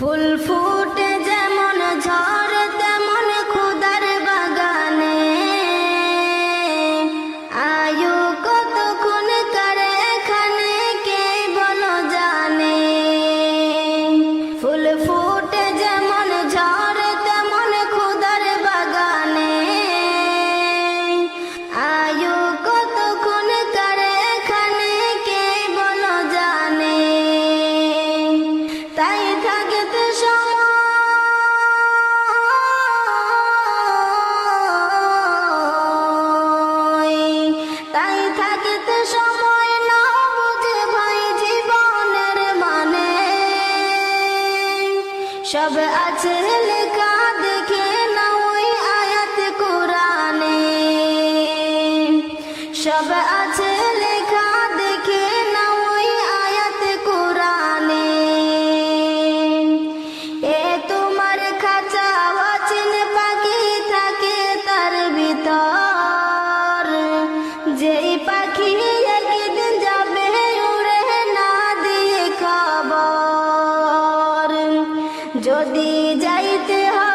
ফুল ফুটে যেমন ঝড় তেমন খুদার বাগানে, আয়ু কতক্ষণ কারে এখানে কে বলো জানে। ফুল ফুটে যেমন ঝড় তেমন খুদার বাগানে, আয়ু কতক্ষণ কারে এখানে কে বলো জানে। তাই থাকতে সময় না বুঝে ভাই জীবনের মানে, সব আছে লেখা দেখে না ওই আয়াত কোরআনে। সব আছে লেখা দেখে না ওই আয়াত কোরআনে। এ তোমার খাঁচা অচিন পাখি থাকে তার ভিতর, যেই পাখি একদিন যাবে উড়ে না দিয়ে খবর। যদি যাইতে হয়